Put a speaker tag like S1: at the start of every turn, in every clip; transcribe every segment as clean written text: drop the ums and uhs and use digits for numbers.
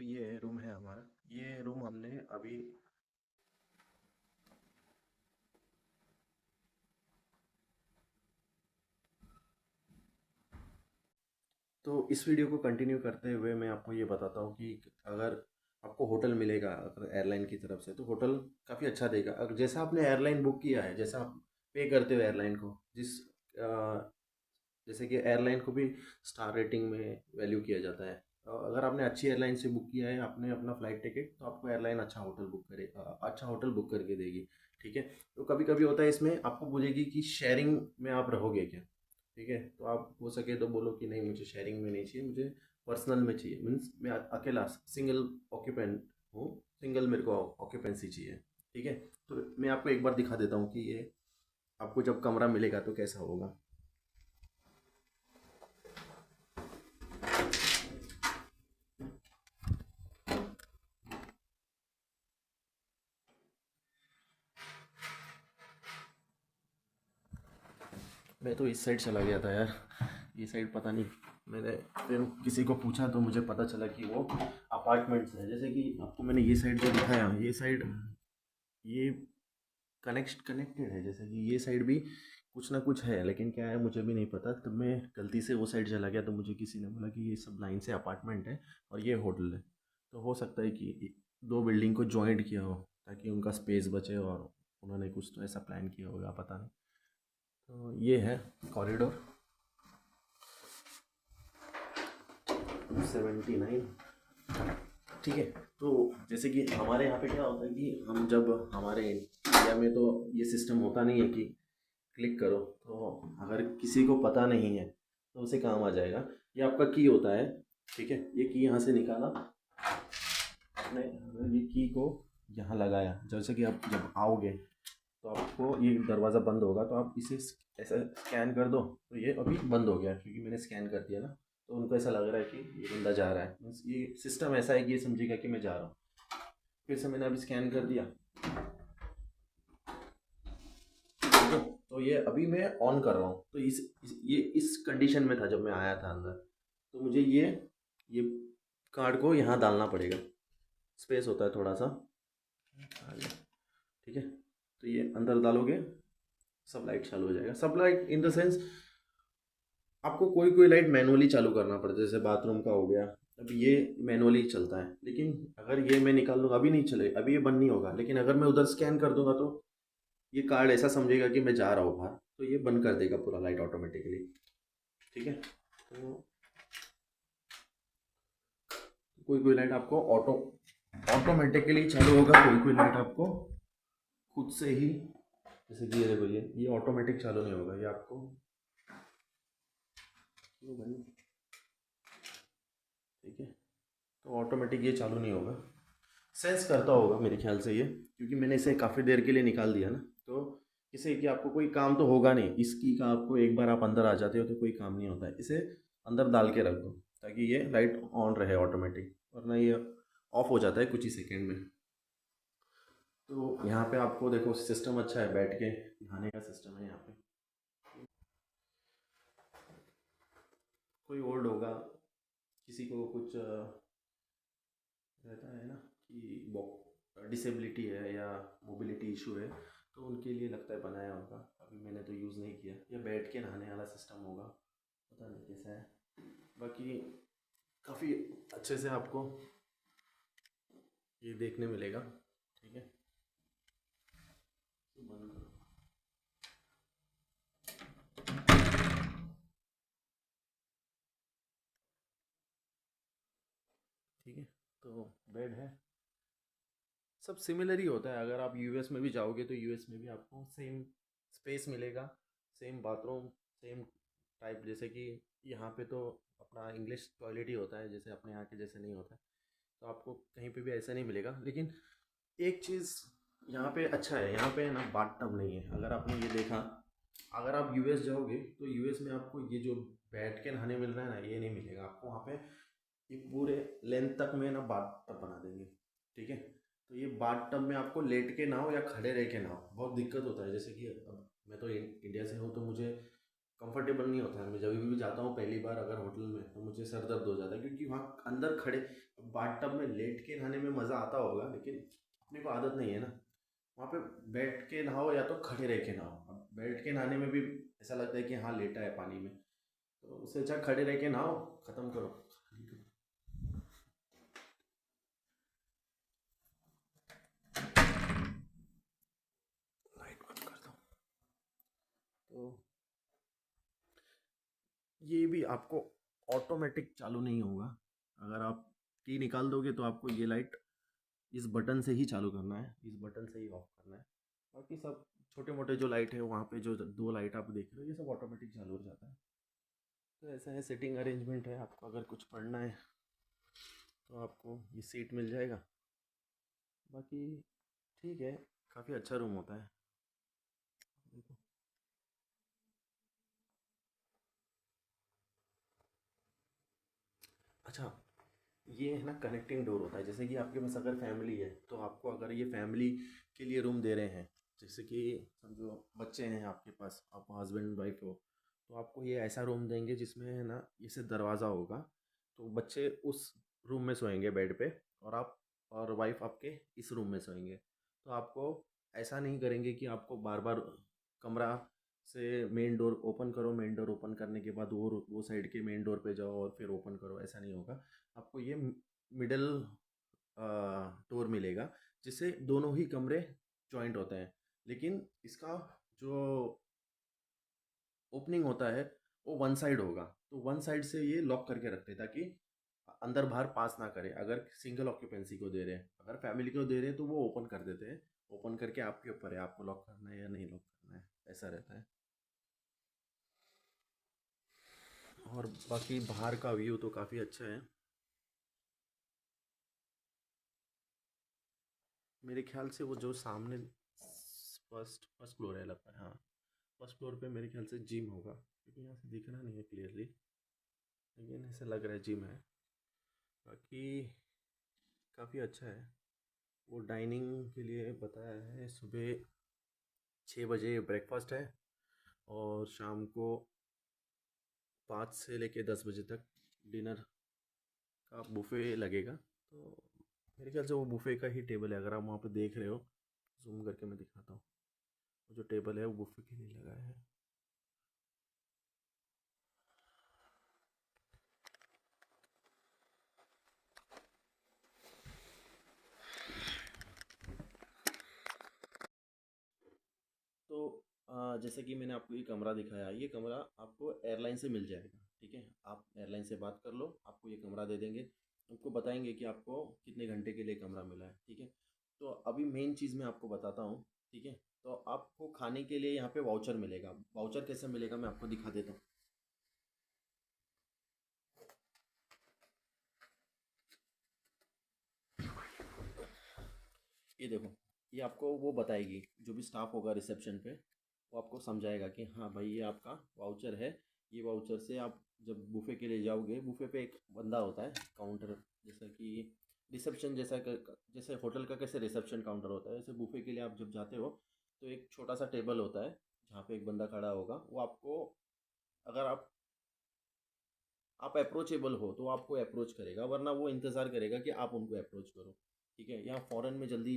S1: ये रूम है हमारा। ये रूम हमने अभी तो इस वीडियो को कंटिन्यू करते हुए मैं आपको ये बताता हूँ कि अगर आपको होटल मिलेगा अगर एयरलाइन की तरफ से तो होटल काफ़ी अच्छा देगा। अगर जैसा आपने एयरलाइन बुक किया है, जैसा आप पे करते हो एयरलाइन को, जैसे कि एयरलाइन को भी स्टार रेटिंग में वैल्यू किया जाता है। अगर आपने अच्छी एयरलाइन से बुक किया है आपने अपना फ़्लाइट टिकट, तो आपको एयरलाइन अच्छा होटल बुक करे अच्छा होटल बुक करके देगी। ठीक है? तो कभी-कभी होता है इसमें आपको बोलेगी कि शेयरिंग में आप रहोगे क्या? ठीक है? तो आप हो सके तो बोलो कि नहीं, मुझे शेयरिंग में नहीं चाहिए, मुझे पर्सनल में चाहिए। मीन्स मैं अकेला सिंगल ऑक्यूपेंट हूँ, सिंगल मेरे को ऑक्यूपेंसी चाहिए। ठीक है? तो मैं आपको एक बार दिखा देता हूँ कि ये आपको जब कमरा मिलेगा तो कैसा होगा। मैं तो इस साइड चला गया था यार, ये साइड पता नहीं। मैंने फिर किसी को पूछा तो मुझे पता चला कि वो अपार्टमेंट्स है। जैसे कि आपको मैंने ये साइड जो दिखाया, ये साइड ये कनेक्टेड है। जैसे कि ये साइड भी कुछ ना कुछ है, लेकिन क्या है मुझे भी नहीं पता। तब मैं गलती से वो साइड चला गया तो मुझे किसी ने बोला कि ये सब लाइन से अपार्टमेंट है और ये होटल है। तो हो सकता है कि दो बिल्डिंग को जॉइंट किया हो ताकि उनका स्पेस बचे, और उन्होंने कुछ तो ऐसा प्लान किया होगा, पता नहीं। तो ये है कॉरिडोर 279। ठीक है? तो जैसे कि हमारे यहाँ पे क्या होता है कि हम जब हमारे इंडिया में तो ये सिस्टम होता नहीं है कि क्लिक करो, तो अगर किसी को पता नहीं है तो उसे काम आ जाएगा। ये आपका की होता है। ठीक है? ये की यहाँ से निकाला आपने, अगर ये की को यहाँ लगाया, जैसे कि आप जब आओगे तो आपको ये दरवाज़ा बंद होगा, तो आप इसे ऐसा स्कैन कर दो, तो ये अभी बंद हो गया क्योंकि मैंने स्कैन कर दिया ना। तो उनको ऐसा लग रहा है कि ये बंदा जा रहा है, मीन्स ये सिस्टम ऐसा है कि ये समझेगा कि मैं जा रहा हूँ। फिर से मैंने अभी स्कैन कर दिया, ठीक है? तो ये अभी मैं ऑन कर रहा हूँ, तो ये इस कंडीशन में था जब मैं आया था अंदर। तो मुझे ये कार्ड को यहाँ डालना पड़ेगा, स्पेस होता है थोड़ा सा आगे। ठीक है? तो ये अंदर डालोगे, सब लाइट चालू हो जाएगा। सब लाइट इन द सेंस आपको कोई कोई लाइट मैनुअली चालू करना पड़ता है, जैसे बाथरूम का हो गया। अब ये मैनुअली चलता है, लेकिन अगर ये मैं निकाल दूंगा अभी नहीं चले, अभी ये बंद नहीं होगा। लेकिन अगर मैं उधर स्कैन कर दूंगा तो ये कार्ड ऐसा समझेगा कि मैं जा रहा हूँ बाहर, तो ये बंद कर देगा पूरा लाइट ऑटोमेटिकली। ठीक है? तो कोई कोई लाइट आपको ऑटोमेटिकली चालू होगा, कोई कोई लाइट आपको खुद से ही, जैसे कि ये देखो, ये ऑटोमेटिक चालू नहीं होगा, ये आपको क्यों भाई। ठीक है? तो ऑटोमेटिक ये चालू नहीं होगा, सेंस करता होगा मेरे ख्याल से ये, क्योंकि मैंने इसे काफ़ी देर के लिए निकाल दिया ना। तो इसे कि आपको कोई काम तो होगा नहीं इसकी का, आपको एक बार आप अंदर आ जाते हो तो कोई काम नहीं होता है। इसे अंदर डाल के रख दो ताकि ये लाइट ऑन रहे ऑटोमेटिक, वरना ये ऑफ हो जाता है कुछ ही सेकंड में। तो यहाँ पे आपको देखो सिस्टम अच्छा है, बैठ के नहाने का सिस्टम है यहाँ पे। कोई ओल्ड होगा, किसी को कुछ रहता है ना कि डिसेबिलिटी है या मोबिलिटी इशू है, तो उनके लिए लगता है बनाया होगा। अभी मैंने तो यूज़ नहीं किया। या बैठ के नहाने वाला सिस्टम होगा, पता नहीं कैसा है। बाकी काफ़ी अच्छे से आपको ये देखने मिलेगा। ठीक है? तो बंद करो। ठीक है? तो बेड है, सब सिमिलर ही होता है। अगर आप यूएस में भी जाओगे तो यूएस में भी आपको सेम स्पेस मिलेगा, सेम बाथरूम, सेम टाइप। जैसे कि यहाँ पे तो अपना इंग्लिश टॉयलेट ही होता है, जैसे अपने यहाँ के जैसे नहीं होता है। तो आपको कहीं पे भी ऐसा नहीं मिलेगा। लेकिन एक चीज़ यहाँ पे अच्छा है, यहाँ पे ना बाथ टब नहीं है। अगर आपने ये देखा, अगर आप यूएस जाओगे तो यूएस में आपको ये जो बैठ के नहाने मिल रहा है ना, ये नहीं मिलेगा आपको वहाँ पे। ये पूरे लेंथ तक में ना बाथ टब बना देंगे। ठीक है? तो ये बाथ टब में आपको लेट के नहाओ या खड़े रह के नहाओ, बहुत दिक्कत होता है। जैसे कि अब मैं तो इंडिया से हूँ तो मुझे कंफर्टेबल नहीं होता है। मैं जब भी जाता हूँ पहली बार अगर होटल में, तो मुझे सर दर्द हो जाता है, क्योंकि वहाँ अंदर खड़े बाथ टब में लेट के नहाने में मज़ा आता होगा, लेकिन अपने को आदत नहीं है ना। वहाँ पे बैठ के नहाओ या तो खड़े रह के नहाओ। अब बैठ के नहाने में भी ऐसा लगता है कि हाँ लेटा है पानी में, तो उससे अच्छा खड़े रह के नहाओ, ख़त्म करो। लाइट बंद कर दो। तो ये भी आपको ऑटोमेटिक चालू नहीं होगा। अगर आप की निकाल दोगे तो आपको ये लाइट इस बटन से ही चालू करना है, इस बटन से ही ऑफ करना है। बाकी सब छोटे मोटे जो लाइट है वहाँ पे, जो दो लाइट आप देख रहे हो, ये सब ऑटोमेटिक चालू हो जाता है। तो ऐसा है, सेटिंग अरेंजमेंट है। आपको अगर कुछ पढ़ना है तो आपको ये सीट मिल जाएगा। बाकी ठीक है, काफ़ी अच्छा रूम होता है। देखो, अच्छा, ये है ना कनेक्टिंग डोर होता है। जैसे कि आपके पास अगर फैमिली है, तो आपको अगर ये फैमिली के लिए रूम दे रहे हैं, जैसे कि समझो बच्चे हैं आपके पास, आप हस्बैंड वाइफ हो, तो आपको ये ऐसा रूम देंगे जिसमें है ना इसे दरवाज़ा होगा। तो बच्चे उस रूम में सोएंगे बेड पे, और आप और वाइफ आपके इस रूम में सोएंगे। तो आपको ऐसा नहीं करेंगे कि आपको बार बार कमरा से मेन डोर ओपन करो, मेन डोर ओपन करने के बाद वो साइड के मेन डोर पे जाओ और फिर ओपन करो, ऐसा नहीं होगा। आपको ये मिडल डोर मिलेगा, जिससे दोनों ही कमरे जॉइंट होते हैं। लेकिन इसका जो ओपनिंग होता है वो वन साइड होगा। तो वन साइड से ये लॉक करके रखते हैं, ताकि अंदर बाहर पास ना करे। अगर सिंगल ऑक्यूपेंसी को दे रहे हैं, अगर फैमिली को दे रहे हैं, तो वो ओपन कर देते हैं। ओपन करके आपके ऊपर है, आपको लॉक करना है या नहीं लॉक करना है, ऐसा रहता है। और बाकी बाहर का व्यू तो काफ़ी अच्छा है। मेरे ख्याल से वो जो सामने फर्स्ट फर्स्ट फ्लोर है, लगता है, हाँ। फर्स्ट फ्लोर पे मेरे ख्याल से जिम होगा, क्योंकि यहाँ से दिख रहा नहीं है क्लियरली, लेकिन ऐसा लग रहा है जिम है। बाकी काफ़ी अच्छा है। वो डाइनिंग के लिए बताया है, सुबह 6 बजे ब्रेकफास्ट है, और शाम को 5 से लेके 10 बजे तक डिनर का बुफे लगेगा। तो मेरे ख्याल से वो बुफे का ही टेबल है। अगर आप वहाँ पे देख रहे हो, जूम करके मैं दिखाता हूँ, वो जो टेबल है वो बुफे के लिए लगा है। तो जैसे कि मैंने आपको ये कमरा दिखाया, ये कमरा आपको एयरलाइन से मिल जाएगा। ठीक है, आप एयरलाइन से बात कर लो, आपको ये कमरा दे देंगे। आपको बताएंगे कि आपको कितने घंटे के लिए कमरा मिला है। ठीक है, तो अभी मेन चीज़ मैं आपको बताता हूँ। ठीक है, तो आपको खाने के लिए यहाँ पे वाउचर मिलेगा। वाउचर कैसे मिलेगा, मैं आपको दिखा देता हूँ। ये देखो, ये आपको वो बताएगी, जो भी स्टाफ होगा रिसेप्शन पे, वो आपको समझाएगा कि हाँ भाई ये आपका वाउचर है। ये वाउचर से आप जब बुफ़े के लिए जाओगे, बुफ़े पे एक बंदा होता है काउंटर, जैसा कि रिसेप्शन जैसा जैसे होटल का कैसे रिसेप्शन काउंटर होता है, ऐसे बुफ़े के लिए आप जब जाते हो, तो एक छोटा सा टेबल होता है जहाँ पे एक बंदा खड़ा होगा। वो आपको, अगर आप अप्रोचेबल हो तो आपको अप्रोच करेगा, वरना वो इंतज़ार करेगा कि आप उनको अप्रोच करो। ठीक है, यहाँ फ़ॉरेन में जल्दी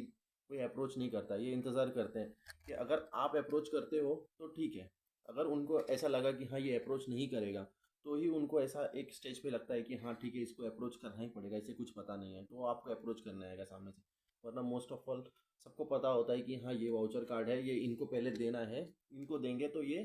S1: कोई अप्रोच नहीं करता, ये इंतज़ार करते हैं कि अगर आप अप्रोच करते हो तो ठीक है। अगर उनको ऐसा लगा कि हाँ ये अप्रोच नहीं करेगा, तो ही उनको ऐसा एक स्टेज पे लगता है कि हाँ ठीक है, इसको अप्रोच करना ही पड़ेगा, इसे कुछ पता नहीं है, तो वो आपको अप्रोच करना आएगा सामने से। वरना मोस्ट ऑफ ऑल सबको पता होता है कि हाँ ये वाउचर कार्ड है, ये इनको पहले देना है, इनको देंगे तो ये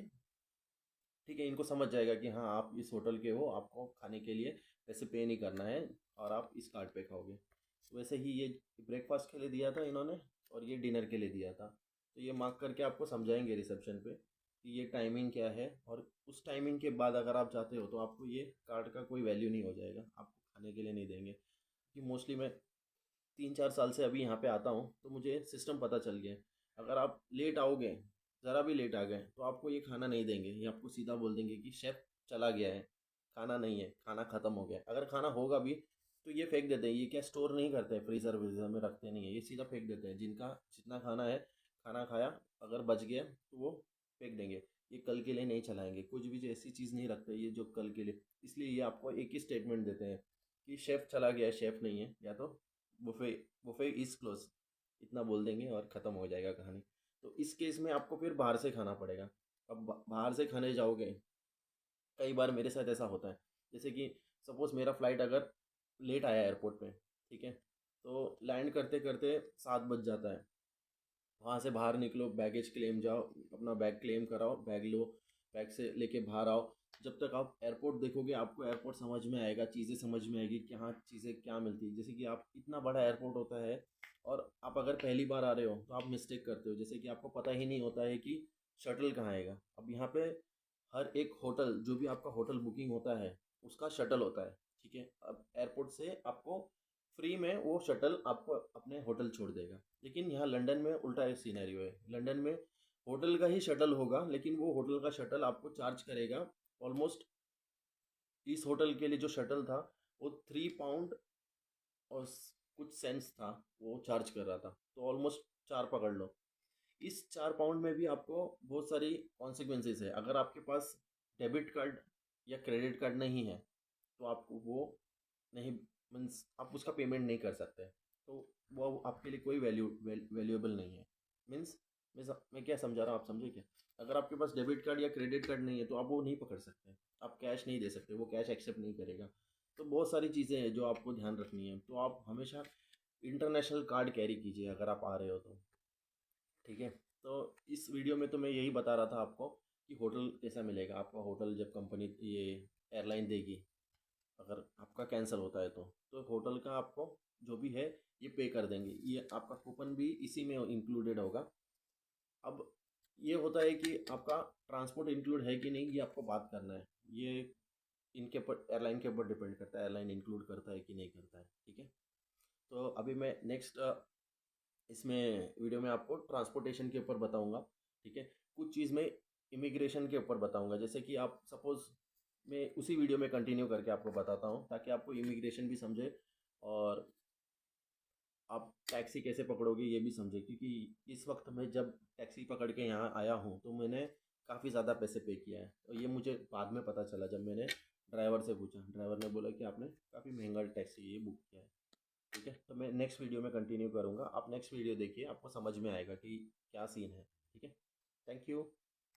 S1: ठीक है, इनको समझ जाएगा कि हाँ आप इस होटल के हो, आपको खाने के लिए पैसे पे नहीं करना है, और आप इस कार्ड पे खाओगे। तो वैसे ही ये ब्रेकफास्ट के लिए दिया था इन्होंने, और ये डिनर के लिए दिया था। तो ये मार्क करके आपको समझाएंगे रिसेप्शन पे कि ये टाइमिंग क्या है, और उस टाइमिंग के बाद अगर आप जाते हो तो आपको ये कार्ड का कोई वैल्यू नहीं हो जाएगा, आपको खाने के लिए नहीं देंगे। कि मोस्टली मैं 3-4 साल से अभी यहाँ पे आता हूँ, तो मुझे सिस्टम पता चल गया है। अगर आप लेट आओगे, ज़रा भी लेट आ गए, तो आपको ये खाना नहीं देंगे। ये आपको सीधा बोल देंगे कि शेफ़ चला गया है, खाना नहीं है, खाना ख़त्म हो गया है। अगर खाना होगा भी तो ये फेंक देते हैं। ये क्या स्टोर नहीं करते हैं, फ्रीज़र व्रीज़र में रखते नहीं है, ये सीधा फेंक देते हैं। जिनका जितना खाना है, खाना खाया, अगर बच गया तो वो फेंक देंगे। ये कल के लिए नहीं चलाएंगे, कुछ भी ऐसी चीज़ नहीं रखते ये जो कल के लिए। इसलिए ये आपको एक ही स्टेटमेंट देते हैं कि शेफ़ चला गया है, शेफ़ नहीं है, या तो बुफे बुफे इज़ क्लोज, इतना बोल देंगे और ख़त्म हो जाएगा कहानी। तो इस केस में आपको फिर बाहर से खाना पड़ेगा। अब बाहर से खाने जाओगे, कई बार मेरे साथ ऐसा होता है, जैसे कि सपोज़ मेरा फ़्लाइट अगर लेट आया एयरपोर्ट पे, ठीक है, तो लैंड करते करते 7 बज जाता है। वहाँ से बाहर निकलो, बैगेज क्लेम जाओ, अपना बैग क्लेम कराओ, बैग लो, बैग से लेके बाहर आओ। जब तक आप एयरपोर्ट देखोगे आपको एयरपोर्ट समझ में आएगा, चीज़ें समझ में आएगी, कहाँ चीज़ें क्या मिलती है। जैसे कि आप, इतना बड़ा एयरपोर्ट होता है और आप अगर पहली बार आ रहे हो तो आप मिस्टेक करते हो, जैसे कि आपको पता ही नहीं होता है कि शटल कहाँ आएगा। अब यहाँ पे हर एक होटल, जो भी आपका होटल बुकिंग होता है उसका शटल होता है, ठीक है। अब एयरपोर्ट से आपको फ्री में वो शटल आपको अपने होटल छोड़ देगा। लेकिन यहाँ लंदन में उल्टा एक सीनरियो है, लंदन में होटल का ही शटल होगा, लेकिन वो होटल का शटल आपको चार्ज करेगा ऑलमोस्ट। इस होटल के लिए जो शटल था वो 3 पाउंड और कुछ सेंट्स था, वो चार्ज कर रहा था, तो ऑलमोस्ट 4 पकड़ लो। इस 4 पाउंड में भी आपको बहुत सारी कॉन्सिक्वेंसेस है। अगर आपके पास डेबिट कार्ड या क्रेडिट कार्ड नहीं है तो आपको वो नहीं, मीन्स आप उसका पेमेंट नहीं कर सकते, तो वो आपके लिए कोई वैल्यूएबल नहीं है। मीन्स मैं क्या समझा रहा हूँ, आप समझे क्या? अगर आपके पास डेबिट कार्ड या क्रेडिट कार्ड नहीं है तो आप वो नहीं पकड़ सकते, आप कैश नहीं दे सकते, वो कैश एक्सेप्ट नहीं करेगा। तो बहुत सारी चीज़ें हैं जो आपको ध्यान रखनी है, तो आप हमेशा इंटरनेशनल कार्ड कैरी कीजिए अगर आप आ रहे हो तो, ठीक है। तो इस वीडियो में तो मैं यही बता रहा था आपको कि होटल कैसा मिलेगा आपका, होटल जब कंपनी ये एयरलाइन देगी, अगर आपका कैंसिल होता है तो होटल का आपको जो भी है ये पे कर देंगे, ये आपका कूपन भी इसी में इंक्लूडेड होगा। अब ये होता है कि आपका ट्रांसपोर्ट इंक्लूड है कि नहीं, ये आपको बात करना है। ये इनके ऊपर, एयरलाइन के ऊपर डिपेंड करता है, एयरलाइन इंक्लूड करता है कि नहीं करता है, ठीक है। तो अभी मैं नेक्स्ट इसमें वीडियो में आपको ट्रांसपोर्टेशन के ऊपर बताऊंगा, ठीक है। कुछ चीज़ में इमिग्रेशन के ऊपर बताऊंगा, जैसे कि आप सपोज़, मैं उसी वीडियो में कंटिन्यू करके आपको बताता हूँ ताकि आपको इमिग्रेशन भी समझे और आप टैक्सी कैसे पकड़ोगे ये भी समझे। क्योंकि इस वक्त मैं जब टैक्सी पकड़ के यहाँ आया हूँ तो मैंने काफ़ी ज़्यादा पैसे पे किया है, और ये मुझे बाद में पता चला जब मैंने ड्राइवर से पूछा। ड्राइवर ने बोला कि आपने काफ़ी महंगा टैक्सी ये बुक किया है, ठीक है। तो मैं नेक्स्ट वीडियो में कंटिन्यू करूँगा, आप नेक्स्ट वीडियो देखिए, आपको समझ में आएगा कि क्या सीन है, ठीक है। Thank you.